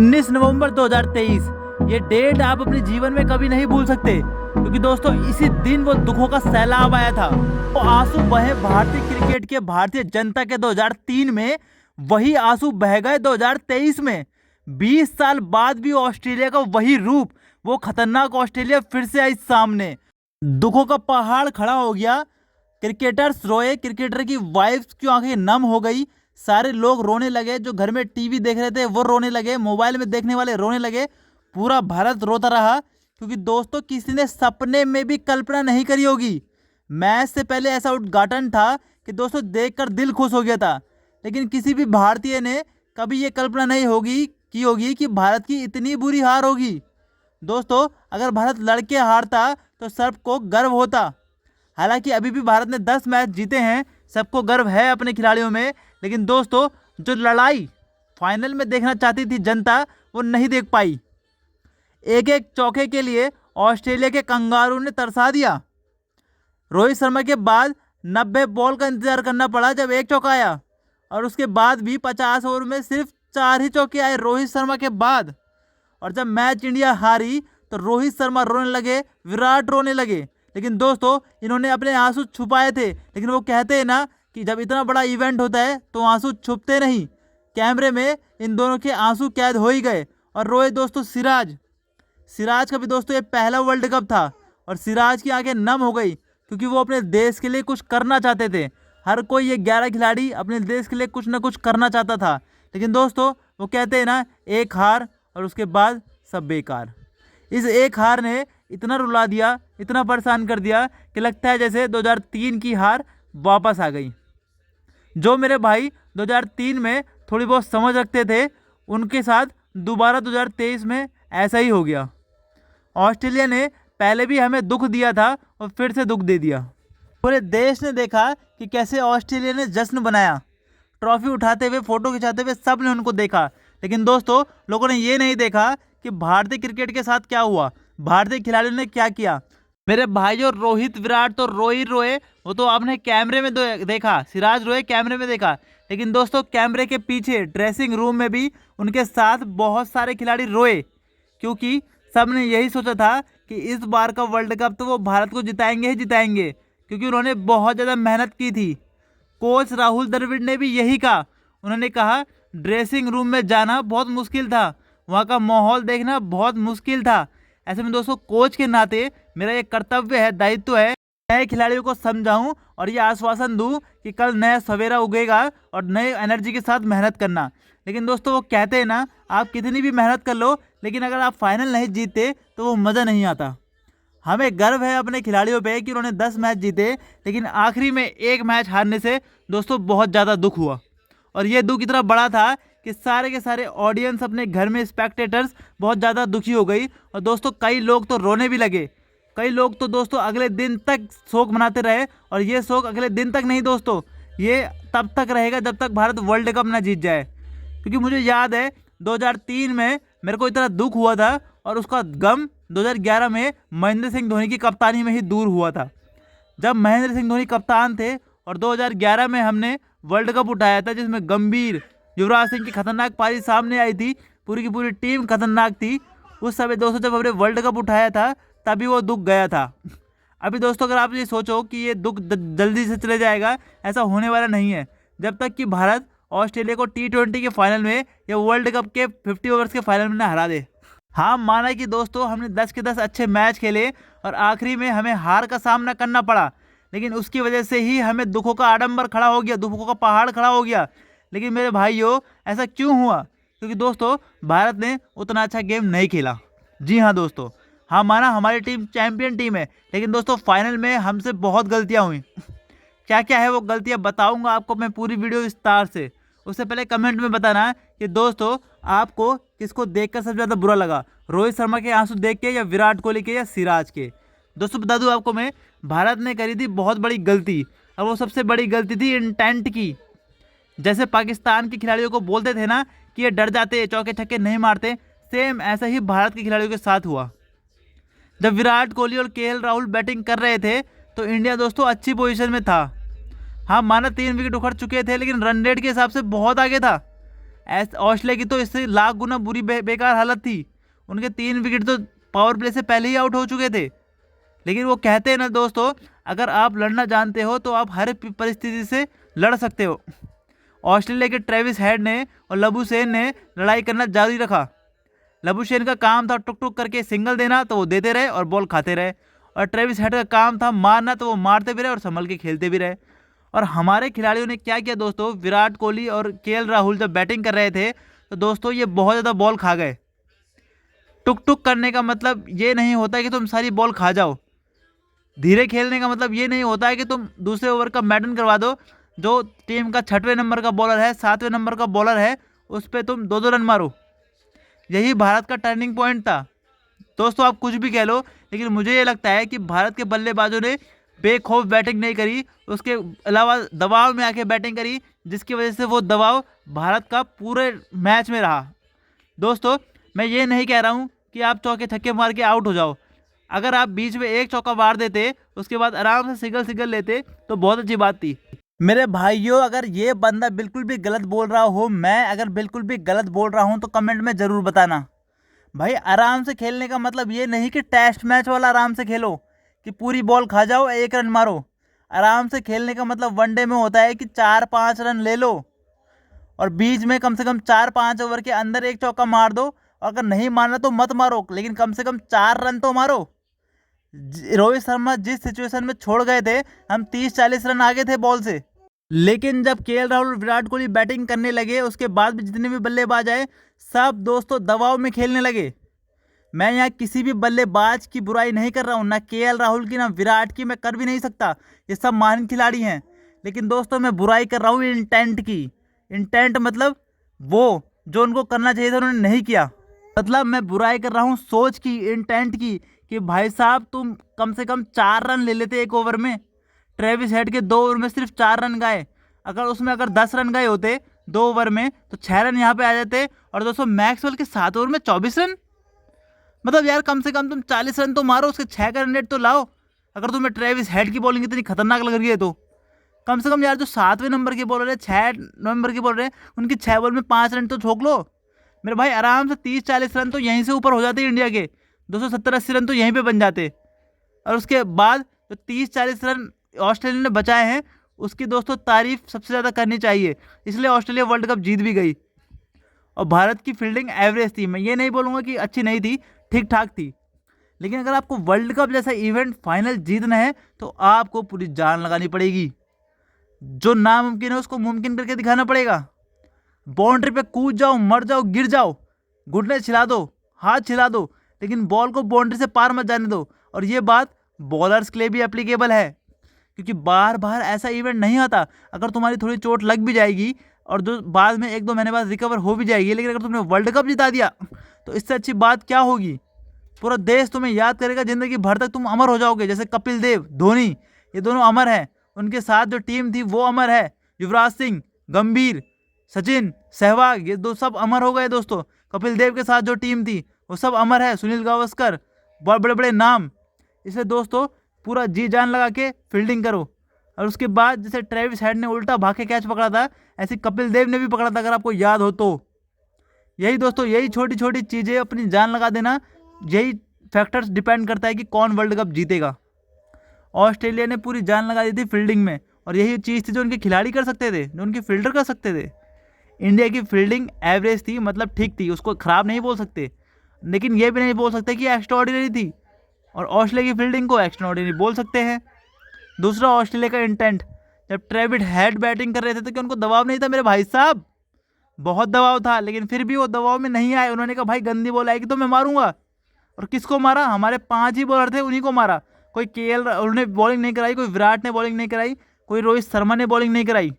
19 नवंबर 2023 ये डेट आप अपने जीवन में कभी नहीं भूल सकते, क्योंकि दोस्तों इसी दिन वो दुखों का सैलाब आया था। वो आंसू बहे भारतीय क्रिकेट के भारतीय जनता के 2003 में, वही आंसू बह गए 2023 में। 20 साल बाद भी ऑस्ट्रेलिया का वही रूप, वो खतरनाक ऑस्ट्रेलिया फिर से आई सामने। दुखों का पहाड़ खड़ा हो गया। क्रिकेटर्स रोए, क्रिकेटर की वाइफ्स की आंखें नम हो गई, सारे लोग रोने लगे, जो घर में टीवी देख रहे थे वो रोने लगे, मोबाइल में देखने वाले रोने लगे, पूरा भारत रोता रहा। क्योंकि दोस्तों किसी ने सपने में भी कल्पना नहीं करी होगी। मैच से पहले ऐसा उद्घाटन था कि दोस्तों देखकर दिल खुश हो गया था, लेकिन किसी भी भारतीय ने कभी ये कल्पना नहीं होगी कि भारत की इतनी बुरी हार होगी। दोस्तों अगर भारत लड़के हारता तो सबको गर्व होता। हालांकि अभी भी भारत ने 10 मैच जीते हैं, सबको गर्व है अपने खिलाड़ियों में, लेकिन दोस्तों जो लड़ाई फाइनल में देखना चाहती थी जनता, वो नहीं देख पाई। एक एक चौके के लिए ऑस्ट्रेलिया के कंगारू ने तरसा दिया। रोहित शर्मा के बाद 90 बॉल का इंतजार करना पड़ा जब एक चौका आया, और उसके बाद भी 50 ओवर में सिर्फ 4 ही चौके आए रोहित शर्मा के बाद। और जब मैच इंडिया हारी तो रोहित शर्मा रोने लगे, विराट रोने लगे, लेकिन दोस्तों इन्होंने अपने आंसू छुपाए थे। लेकिन वो कहते हैं ना कि जब इतना बड़ा इवेंट होता है तो आंसू छुपते नहीं। कैमरे में इन दोनों के आंसू कैद हो ही गए। और रोए दोस्तों सिराज का भी दोस्तों ये पहला वर्ल्ड कप था, और सिराज की आंखें नम हो गई, क्योंकि वो अपने देश के लिए कुछ करना चाहते थे। हर कोई ये 11 खिलाड़ी अपने देश के लिए कुछ ना कुछ करना चाहता था, लेकिन दोस्तों वो कहते हैं ना, एक हार और उसके बाद सब बेकार। इस एक हार ने इतना रुला दिया, इतना परेशान कर दिया कि लगता है जैसे 2003 की हार वापस आ गई। जो मेरे भाई 2003 में थोड़ी बहुत समझ रखते थे, उनके साथ दोबारा 2023 में ऐसा ही हो गया। ऑस्ट्रेलिया ने पहले भी हमें दुख दिया था और फिर से दुख दे दिया। पूरे देश ने देखा कि कैसे ऑस्ट्रेलिया ने जश्न बनाया, ट्रॉफी उठाते हुए, फोटो खिंचाते हुए, सब ने उनको देखा। लेकिन दोस्तों लोगों ने ये नहीं देखा कि भारतीय क्रिकेट के साथ क्या हुआ, भारतीय खिलाड़ियों ने क्या किया। मेरे भाइयों रोहित विराट तो रोए, वो तो आपने कैमरे में देखा, सिराज रोए कैमरे में देखा, लेकिन दोस्तों कैमरे के पीछे ड्रेसिंग रूम में भी उनके साथ बहुत सारे खिलाड़ी रोए, क्योंकि सबने यही सोचा था कि इस बार का वर्ल्ड कप तो वो भारत को जिताएंगे ही जिताएंगे, क्योंकि उन्होंने बहुत ज़्यादा मेहनत की थी। कोच राहुल द्रविड़ ने भी यही कहा। उन्होंने कहा ड्रेसिंग रूम में जाना बहुत मुश्किल था, वहाँ का माहौल देखना बहुत मुश्किल था। ऐसे में दोस्तों कोच के नाते मेरा ये कर्तव्य है, दायित्व है, नए खिलाड़ियों को समझाऊं और ये आश्वासन दूं कि कल नया सवेरा उगेगा और नए एनर्जी के साथ मेहनत करना। लेकिन दोस्तों वो कहते हैं ना, आप कितनी भी मेहनत कर लो, लेकिन अगर आप फाइनल नहीं जीतते तो वो मज़ा नहीं आता। हमें गर्व है अपने खिलाड़ियों पे कि उन्होंने 10 मैच जीते, लेकिन आखिरी में एक मैच हारने से दोस्तों बहुत ज़्यादा दुख हुआ। और ये दुख इतना बड़ा था कि सारे के सारे ऑडियंस, अपने घर में स्पेक्टेटर्स बहुत ज़्यादा दुखी हो गई। और दोस्तों कई लोग तो रोने भी लगे, कई लोग तो दोस्तों अगले दिन तक शोक मनाते रहे। और ये शोक अगले दिन तक नहीं दोस्तों, ये तब तक रहेगा जब तक भारत वर्ल्ड कप ना जीत जाए। क्योंकि मुझे याद है 2003 में मेरे को इतना दुख हुआ था, और उसका गम 2011 में महेंद्र सिंह धोनी की कप्तानी में ही दूर हुआ था। जब महेंद्र सिंह धोनी कप्तान थे और 2011 में हमने वर्ल्ड कप उठाया था, जिसमें गंभीर, युवराज सिंह की खतरनाक पारी सामने आई थी, पूरी की पूरी टीम खतरनाक थी। उस समय दोस्तों जब हमने वर्ल्ड कप उठाया था तभी वो दुख गया था। अभी दोस्तों अगर आप ये सोचो कि ये दुख जल्दी से चले जाएगा, ऐसा होने वाला नहीं है। जब तक कि भारत ऑस्ट्रेलिया को T20 के फाइनल में या वर्ल्ड कप के 50 ओवर्स के फाइनल में ना हरा दे। हाँ माना कि दोस्तों हमने 10 के 10 अच्छे मैच खेले और आखिरी में हमें हार का सामना करना पड़ा, लेकिन उसकी वजह से ही हमें दुखों का आडंबर खड़ा हो गया, दुखों का पहाड़ खड़ा हो गया। लेकिन मेरे भाइयों ऐसा क्यों हुआ? क्योंकि दोस्तों भारत ने उतना अच्छा गेम नहीं खेला। जी हाँ दोस्तों, हाँ माना हमारी टीम चैंपियन टीम है, लेकिन दोस्तों फाइनल में हमसे बहुत गलतियाँ हुई। क्या क्या है वो गलतियाँ बताऊँगा आपको मैं पूरी वीडियो विस्तार से। उससे पहले कमेंट में बताना कि दोस्तों आपको किसको देखकर सबसे ज़्यादा बुरा लगा, रोहित शर्मा के आंसू देख के, या विराट कोहली के, या सिराज के। दोस्तों बता दूं आपको मैं, भारत ने करी थी बहुत बड़ी गलती, और वो सबसे बड़ी गलती थी इंटेंट की। जैसे पाकिस्तान के खिलाड़ियों को बोलते थे ना कि ये डर जाते, चौके छक्के नहीं मारते, सेम ऐसा ही भारत के खिलाड़ियों के साथ हुआ। जब विराट कोहली और KL राहुल बैटिंग कर रहे थे तो इंडिया दोस्तों अच्छी पोजीशन में था। हाँ माना 3 विकेट उखड़ चुके थे, लेकिन रन रेट के हिसाब से बहुत आगे था। ऑस्ट्रेलिया की तो इससे लाख गुना बुरी बेकार हालत थी। उनके 3 विकेट तो पावर प्ले से पहले ही आउट हो चुके थे। लेकिन वो कहते हैं ना दोस्तों, अगर आप लड़ना जानते हो तो आप हर परिस्थिति से लड़ सकते हो। ऑस्ट्रेलिया के ट्रेविस हेड ने और लबुशेन ने लड़ाई करना जारी रखा। लबुशेन का काम था टुक टुक करके सिंगल देना, तो वो देते रहे और बॉल खाते रहे। और ट्रेविस हेड का काम था मारना, तो वो मारते भी रहे और संभल के खेलते भी रहे। और हमारे खिलाड़ियों ने क्या किया दोस्तों, विराट कोहली और केएल राहुल जब बैटिंग कर रहे थे तो दोस्तों ये बहुत ज़्यादा बॉल खा गए। टुक टुक करने का मतलब ये नहीं होता कि तुम सारी बॉल खा जाओ। धीरे खेलने का मतलब ये नहीं होता है कि तुम दूसरे ओवर का मैडन करवा दो। जो टीम का 6वें नंबर का बॉलर है, 7वें नंबर का बॉलर है, उस पर तुम 2-2 रन मारो। यही भारत का टर्निंग पॉइंट था दोस्तों। आप कुछ भी कह लो, लेकिन मुझे ये लगता है कि भारत के बल्लेबाजों ने बेखौफ बैटिंग नहीं करी, उसके अलावा दबाव में आके बैटिंग करी, जिसकी वजह से वो दबाव भारत का पूरे मैच में रहा। दोस्तों मैं ये नहीं कह रहा हूँ कि आप चौके छक्के मार के आउट हो जाओ। अगर आप बीच में एक चौका मार देते, उसके बाद आराम से सिंगल लेते तो बहुत अच्छी बात थी। मेरे भाइयों, अगर ये बंदा बिल्कुल भी गलत बोल रहा हो, मैं अगर बिल्कुल भी गलत बोल रहा हूँ तो कमेंट में ज़रूर बताना। भाई आराम से खेलने का मतलब ये नहीं कि टेस्ट मैच वाला आराम से खेलो कि पूरी बॉल खा जाओ 1 रन मारो। आराम से खेलने का मतलब वनडे में होता है कि 4-5 रन ले लो और बीच में कम से कम 4-5 ओवर के अंदर एक चौका मार दो। अगर नहीं मारना तो मत मारो, लेकिन कम से कम 4 रन तो मारो। रोहित शर्मा जिस सिचुएशन में छोड़ गए थे, हम 30-40 रन आगे थे बॉल से। लेकिन जब केएल राहुल और विराट कोहली बैटिंग करने लगे, उसके बाद भी जितने भी बल्लेबाज आए सब दोस्तों दबाव में खेलने लगे। मैं यहाँ किसी भी बल्लेबाज की बुराई नहीं कर रहा हूँ, ना केएल राहुल की ना विराट की, मैं कर भी नहीं सकता, ये सब महान खिलाड़ी हैं। लेकिन दोस्तों मैं बुराई कर रहा हूँ इंटेंट की। इंटेंट मतलब वो जो उनको करना चाहिए था उन्होंने नहीं किया। मतलब मैं बुराई कर रहा हूँ सोच की, इंटेंट की, कि भाई साहब तुम कम से कम 4 रन ले लेते एक ओवर में। ट्रेविस हेड के 2 ओवर में सिर्फ 4 रन गए। अगर 10 रन गए होते 2 ओवर में तो 6 रन यहाँ पे आ जाते। और दोस्तों मैक्सवेल के 7 ओवर में 24 रन। मतलब यार कम से कम तुम 40 रन तो मारो, उसके 6 का रन रेट तो लाओ। अगर तुम्हें ट्रेविस हेड की बॉलिंग इतनी खतरनाक लग रही है तो कम से कम यार जो 7वें नंबर के बॉलर है, 6 नंबर के बॉलर है, उनकी 6 बॉल में 5 रन तो ठोक लो। मेरे भाई आराम से 30-40 रन तो यहीं से ऊपर हो जाते इंडिया के। 270-80 रन तो यहीं पे बन जाते। और उसके बाद जो 30-40 रन ऑस्ट्रेलिया ने बचाए हैं, उसकी दोस्तों तारीफ सबसे ज़्यादा करनी चाहिए। इसलिए ऑस्ट्रेलिया वर्ल्ड कप जीत भी गई। और भारत की फील्डिंग एवरेज थी, मैं ये नहीं बोलूँगा कि अच्छी नहीं थी, ठीक ठाक थी। लेकिन अगर आपको वर्ल्ड कप जैसा इवेंट फाइनल जीतना है तो आपको पूरी जान लगानी पड़ेगी। जो नामुमकिन है उसको मुमकिन करके दिखाना पड़ेगा। बाउंड्री पे कूद जाओ, मर जाओ, गिर जाओ, घुटने छिला दो, हाथ छिला दो, लेकिन बॉल को बाउंड्री से पार मत जाने दो। और ये बात बॉलर्स के लिए भी एप्लीकेबल है, क्योंकि बार बार ऐसा इवेंट नहीं आता। अगर तुम्हारी थोड़ी चोट लग भी जाएगी और जो बाद में 1-2 महीने बाद रिकवर हो भी जाएगी, लेकिन अगर तुमने वर्ल्ड कप जिता दिया तो इससे अच्छी बात क्या होगी। पूरा देश तुम्हें याद करेगा, जिंदगी भर तक तुम अमर हो जाओगे। जैसे कपिल देव, धोनी, ये दोनों अमर हैं। उनके साथ जो टीम थी वो अमर है। युवराज सिंह, गंभीर, सचिन, सहवाग, ये दो सब अमर हो गए दोस्तों। कपिल देव के साथ जो टीम थी वो सब अमर है। सुनील गावस्कर, बहुत बड़े बड़े नाम। इसलिए दोस्तों पूरा जी जान लगा के फील्डिंग करो। और उसके बाद जैसे ट्रेविस हेड ने उल्टा भाग के कैच पकड़ा था, ऐसे कपिल देव ने भी पकड़ा था, अगर आपको याद हो तो। यही दोस्तों, यही छोटी छोटी चीज़ें अपनी जान लगा देना, यही फैक्टर्स डिपेंड करता है कि कौन वर्ल्ड कप जीतेगा। ऑस्ट्रेलिया ने पूरी जान लगा दी थी फील्डिंग में, और यही चीज़ थी जो उनके खिलाड़ी कर सकते थे, जो उनके फील्डर कर सकते थे। इंडिया की फील्डिंग एवरेज थी, मतलब ठीक थी, उसको ख़राब नहीं बोल सकते, लेकिन ये भी नहीं बोल सकते कि एक्स्ट्राऑर्डिनरी थी। और ऑस्ट्रेलिया की फील्डिंग को एक्स्ट्राऑर्डिनरी बोल सकते हैं। दूसरा, ऑस्ट्रेलिया का इंटेंट। जब ट्रेविड हेड बैटिंग कर रहे थे तो क्या उनको दबाव नहीं था मेरे भाई साहब? बहुत दबाव था, लेकिन फिर भी वो दबाव में नहीं आए। उन्होंने कहा भाई गंदी बॉल आएगी तो मैं मारूंगा। और किसको मारा? हमारे 5 ही बॉलर थे, उन्हीं को मारा। कोई केएल ने बॉलिंग नहीं कराई, कोई विराट ने बॉलिंग नहीं कराई, कोई रोहित शर्मा ने बॉलिंग नहीं कराई,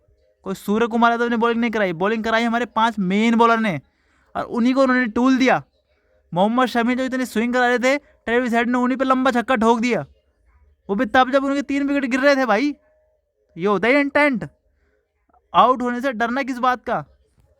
कोई सूर्य कुमार यादव ने बॉलिंग नहीं कराई। बॉलिंग कराई हमारे 5 मेन बॉलर ने, और उन्हीं को उन्होंने टूल दिया। मोहम्मद शमी जो इतनी स्विंग करा रहे थे, ट्रेविस हेड ने उन्हीं पे लंबा छक्का ठोक दिया, वो भी तब जब उनके 3 विकेट गिर रहे थे। भाई ये होता है इंटेंट। आउट होने से डरना किस बात का?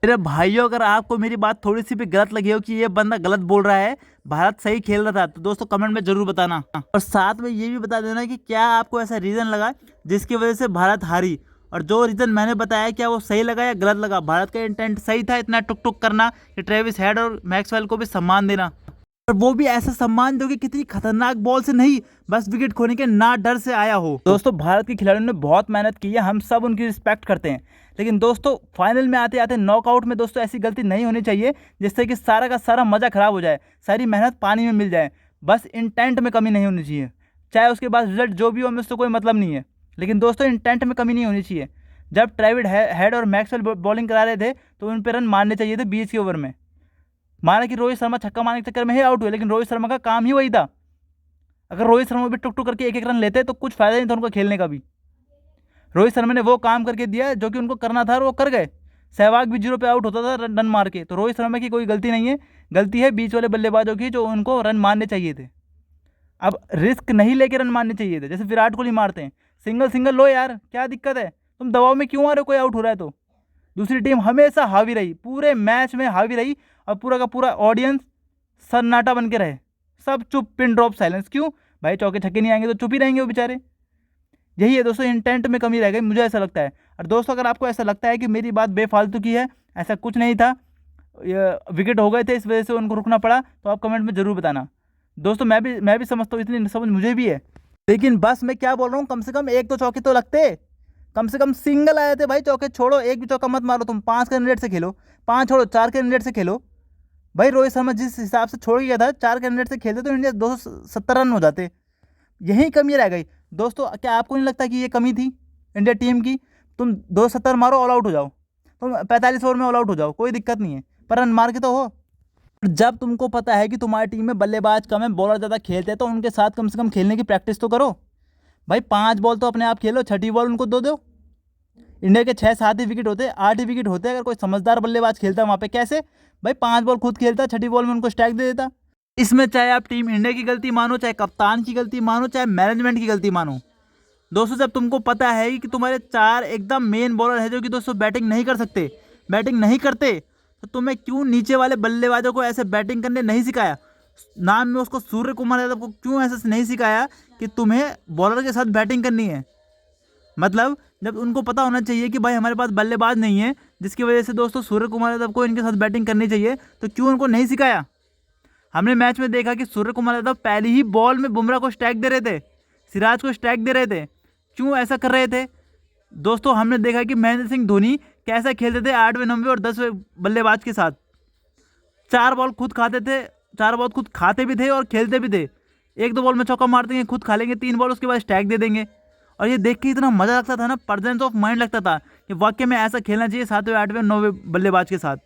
मेरे भाइयों, अगर आपको मेरी बात थोड़ी सी भी गलत लगी हो कि ये बंदा गलत बोल रहा है, भारत सही खेल रहा था, तो दोस्तों कमेंट में जरूर बताना। और साथ में ये भी बता देना कि क्या आपको ऐसा रीज़न लगा जिसकी वजह से भारत हारी, और जो रीज़न मैंने बताया क्या वो सही लगा या गलत लगा? भारत का इंटेंट सही था इतना टुक टुक करना कि ट्रेविस हेड और मैक्सवेल को भी सम्मान देना, और वो भी ऐसा सम्मान जो कि कितनी खतरनाक बॉल से नहीं, बस विकेट खोने के ना डर से आया हो। दोस्तों भारत के खिलाड़ियों ने बहुत मेहनत की है, हम सब उनकी रिस्पेक्ट करते हैं, लेकिन दोस्तों फाइनल में आते आते नॉकआउट में दोस्तों ऐसी गलती नहीं होनी चाहिए जिससे कि सारा का सारा मज़ा खराब हो जाए, सारी मेहनत पानी में मिल जाए। बस इंटेंट में कमी नहीं होनी चाहिए, चाहे उसके बाद रिजल्ट जो भी हो, हमें उससे कोई मतलब नहीं है, लेकिन दोस्तों इंटेंट में कमी नहीं होनी चाहिए। जब ट्रेविड हेड और मैक्सवेल बॉलिंग करा रहे थे तो उन पर रन मारने चाहिए थे 20 के ओवर में। माना कि रोहित शर्मा छक्का मारने के चक्कर में ही आउट हुए, लेकिन रोहित शर्मा का काम ही वही था। अगर रोहित शर्मा भी टुक टुक करके एक एक रन लेते तो कुछ फायदा नहीं था उनको खेलने का भी। रोहित शर्मा ने वो काम करके दिया जो कि उनको करना था और वो कर गए। सहवाग भी 0 पे आउट होता था रन मार के, तो रोहित शर्मा की कोई गलती नहीं है, गलती है बीच वाले बल्लेबाजों की जो उनको रन मारने चाहिए थे। अब रिस्क नहीं लेके रन मारने चाहिए थे, जैसे विराट कोहली मारते हैं, सिंगल सिंगल लो यार, क्या दिक्कत है, तुम दबाव में क्यों आ रहे हो, कोई आउट हो रहा है तो। दूसरी टीम हमेशा हावी रही, पूरे मैच में हावी रही, और पूरा का पूरा ऑडियंस सन्नाटा बन के रहे, सब चुप, पिन ड्रॉप साइलेंस। क्यों भाई, चौके छक्के नहीं आएंगे तो चुप ही रहेंगे वो बेचारे। यही है दोस्तों, इंटेंट में कमी रह गई, मुझे ऐसा लगता है। और दोस्तों अगर आपको ऐसा लगता है कि मेरी बात बेफालतू की है, ऐसा कुछ नहीं था, विकेट हो गए थे इस वजह से उनको रुकना पड़ा, तो आप कमेंट में ज़रूर बताना। दोस्तों मैं भी समझता हूँ, इतनी समझ मुझे भी है, लेकिन बस मैं क्या बोल रहा हूँ, कम से कम एक तो चौके तो लगते, कम से कम सिंगल आए थे भाई। चौके छोड़ो, एक भी चौका मत मारो, तुम 5 के रन रेट से खेलो, 5 छोड़ो 4 के रन रेट से खेलो भाई। रोहित शर्मा जिस हिसाब से छोड़ गया था, 4 के रन रेट से खेलते तो इंडिया 270 रन हो जाते। यही कमी रह गई दोस्तों। क्या आपको नहीं लगता कि ये कमी थी इंडिया टीम की? तुम 270 मारो, ऑल आउट हो जाओ, तुम 45 ओवर में ऑल आउट हो जाओ, कोई दिक्कत नहीं है, पर रन मार के तो हो। जब तुमको पता है कि तुम्हारी टीम में बल्लेबाज कम है, बॉलर ज़्यादा खेलते हैं, तो उनके साथ कम से कम खेलने की प्रैक्टिस तो करो भाई। 5 बॉल तो अपने आप खेलो, छठी बॉल उनको दो। इंडिया के 6-7 ही विकेट होते, 8 ही विकेट होते। अगर कोई समझदार बल्लेबाज खेलता है वहाँ पे, कैसे भाई 5 बॉल खुद खेलता, छठी बॉल में उनको स्ट्राइक दे देता। इसमें चाहे आप टीम इंडिया की गलती मानो, चाहे कप्तान की गलती मानो, चाहे मैनेजमेंट की गलती मानो। दोस्तों जब तुमको पता है कि तुम्हारे 4 एकदम मेन बॉलर है जो कि दोस्तों बैटिंग नहीं कर सकते, बैटिंग नहीं करते, तो तुम्हें क्यों नीचे वाले बल्लेबाजों को ऐसे बैटिंग करने नहीं सिखाया? नाम में उसको सूर्य कुमार यादव को क्यों ऐसे नहीं सिखाया कि तुम्हें बॉलर के साथ बैटिंग करनी है? मतलब जब उनको पता होना चाहिए कि भाई हमारे पास बल्लेबाज नहीं है, जिसकी वजह से दोस्तों सूर्य कुमार यादव को इनके साथ बैटिंग करनी चाहिए, तो क्यों उनको नहीं सिखाया? हमने मैच में देखा कि सूर्य कुमार यादव पहली ही बॉल में बुमराह को स्ट्राइक दे रहे थे, सिराज को स्ट्राइक दे रहे थे। क्यों ऐसा कर रहे थे दोस्तों? हमने देखा कि महेंद्र सिंह धोनी कैसा खेलते थे 8वें 9वें और 10वें बल्लेबाज के साथ। 4 बॉल खुद खाते थे, 4 बॉल खुद खाते भी थे और खेलते भी थे। 1-2 बॉल में चौका मार देंगे, खुद खा लेंगे 3 बॉल, उसके बाद स्ट्राइक दे देंगे। और ये देख के इतना मज़ा लगता था ना, प्रेजेंस ऑफ माइंड लगता था कि वाकई में ऐसा खेलना चाहिए 7वें 8वें 9वें बल्लेबाज के साथ।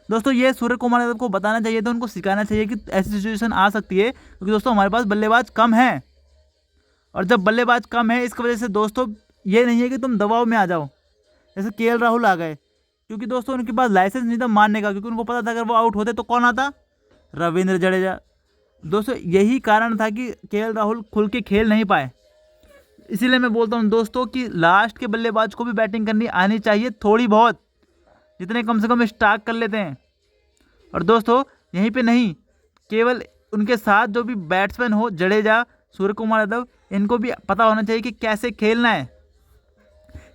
दोस्तों ये सूर्य कुमार यादव को बताना चाहिए था, उनको सिखाना चाहिए कि ऐसी सिचुएशन आ सकती है, क्योंकि दोस्तों हमारे पास बल्लेबाज कम है। और जब बल्लेबाज कम है, इसकी वजह से दोस्तों ये नहीं है कि तुम दबाव में आ जाओ, जैसे केएल राहुल आ गए, क्योंकि दोस्तों उनके पास लाइसेंस नहीं था मारने का, क्योंकि उनको पता था अगर वो आउट होते तो कौन आता, रविंद्र जडेजा। दोस्तों यही कारण था कि केएल राहुल खुल के खेल नहीं पाए। इसीलिए मैं बोलता हूँ दोस्तों कि लास्ट के बल्लेबाज को भी बैटिंग करनी आनी चाहिए, थोड़ी बहुत, जितने कम से कम स्टार्ट कर लेते हैं। और दोस्तों यहीं पे नहीं, केवल उनके साथ जो भी बैट्समैन हो, जडेजा, सूर्य कुमार यादव, इनको भी पता होना चाहिए कि कैसे खेलना है।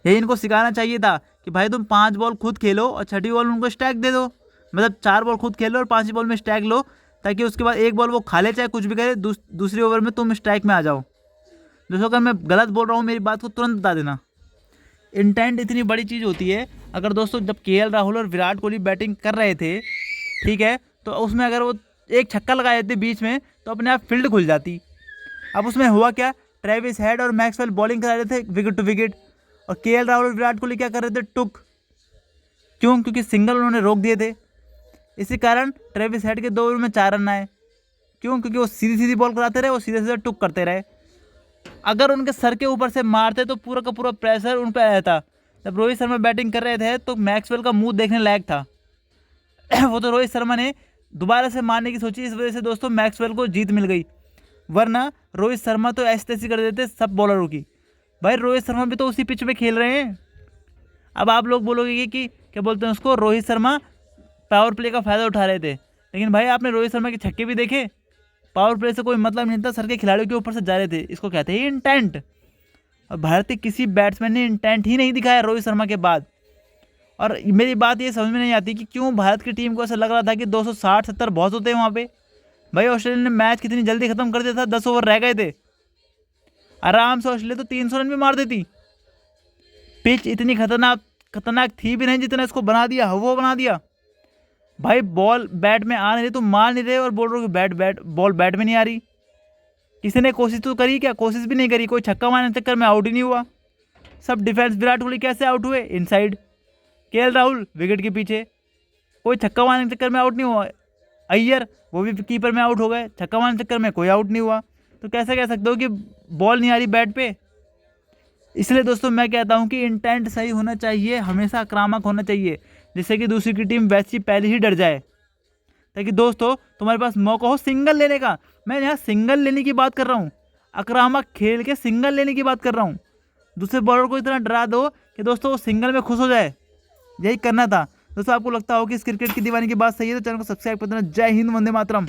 यही इनको सिखाना चाहिए था कि भाई तुम 5 बॉल खुद खेलो और छठी बॉल में उनको स्ट्राइक दे दो। मतलब 4 बॉल खुद खेलो और 5वीं बॉल में स्ट्राइक लो, ताकि उसके बाद 1 बॉल वो खा ले, चाहे कुछ भी करे, दूसरी ओवर में तुम स्ट्राइक में आ जाओ। दोस्तों अगर मैं गलत बोल रहा हूँ, मेरी बात को तुरंत बता देना। इंटेंट इतनी बड़ी चीज़ होती है। अगर दोस्तों जब केएल राहुल और विराट कोहली बैटिंग कर रहे थे, ठीक है, तो उसमें अगर वो एक छक्का लगा देते बीच में, तो अपने आप फील्ड खुल जाती। अब उसमें हुआ क्या, ट्रेविस हेड और मैक्सवेल बॉलिंग करा रहे थे विकेट टू विकेट, और केएल राहुल और विराट कोहली क्या कर रहे थे, टुक। क्यों? क्योंकि सिंगल उन्होंने रोक दिए थे। इसी कारण ट्रेविस हेड के 2 ओवर में 4 रन आए। क्यों? क्योंकि वो सीधी सीधी बॉल कराते रहे, वो सीधे सीधे टुक करते रहे। अगर उनके सर के ऊपर से मारते तो पूरा का पूरा प्रेशर उन पर आया था। जब रोहित शर्मा बैटिंग कर रहे थे तो मैक्सवेल का मुंह देखने लायक था। वो तो रोहित शर्मा ने दोबारा से मारने की सोची, इस वजह से दोस्तों मैक्सवेल को जीत मिल गई, वरना रोहित शर्मा तो ऐसी तैसी कर देते सब बॉलरों की। भाई रोहित शर्मा भी तो उसी पिच पे खेल रहे हैं। अब आप लोग बोलोगे कि क्या बोलते हैं उसको, रोहित शर्मा पावर प्ले का फ़ायदा उठा रहे थे, लेकिन भाई आपने रोहित शर्मा के छक्के भी देखे, पावर प्ले से कोई मतलब नहीं था, सर के खिलाड़ियों के ऊपर से जा रहे थे। इसको कहते हैं इंटेंट। और भारत के किसी बैट्समैन ने इंटेंट ही नहीं दिखाया रोहित शर्मा के बाद। और मेरी बात ये समझ में नहीं आती कि क्यों भारत की टीम को ऐसा लग रहा था कि 260-70 बहुत होते हैं वहाँ पे। भाई ऑस्ट्रेलिया ने मैच कितनी जल्दी खत्म कर दिया था, 10 ओवर रह गए थे, आराम से ऑस्ट्रेलिया तो 300 रन भी मार देती। पिच इतनी खतरनाक थी भी नहीं जितना इसको बना दिया, वो बना दिया। भाई बॉल बैट में आ नहीं रही, तो मार नहीं रहे और बोल रहे हो बॉल बैट में नहीं आ रही। किसी ने कोशिश तो करी क्या? कोशिश भी नहीं करी। कोई छक्का मारने के चक्कर में आउट ही नहीं हुआ। सब डिफेंस। विराट कोहली कैसे आउट हुए? इनसाइड। केएल राहुल विकेट के पीछे, कोई छक्का मारने के चक्कर में आउट नहीं हुआ। अय्यर वो भी कीपर में आउट हो गए, छक्का मारने के चक्कर में कोई आउट नहीं हुआ। तो कैसे कह सकते हो कि बॉल नहीं आ रही बैट पे? इसलिए दोस्तों मैं कहता हूं कि इंटेंट सही होना चाहिए, हमेशा आक्रामक होना चाहिए, जिससे कि दूसरी की टीम वैसी पहले ही डर जाए, ताकि दोस्तों तुम्हारे पास मौका हो सिंगल लेने का। मैं यहाँ सिंगल लेने की बात कर रहा हूँ, आक्रामक खेल के सिंगल लेने की बात कर रहा हूँ। दूसरे बॉलर को इतना डरा दो कि दोस्तों वो सिंगल में खुश हो जाए। यही करना था दोस्तों। आपको लगता हो कि इस क्रिकेट की दीवानी की बात सही है तो चैनल को सब्सक्राइब कर देना। जय हिंद, वंदे मातरम।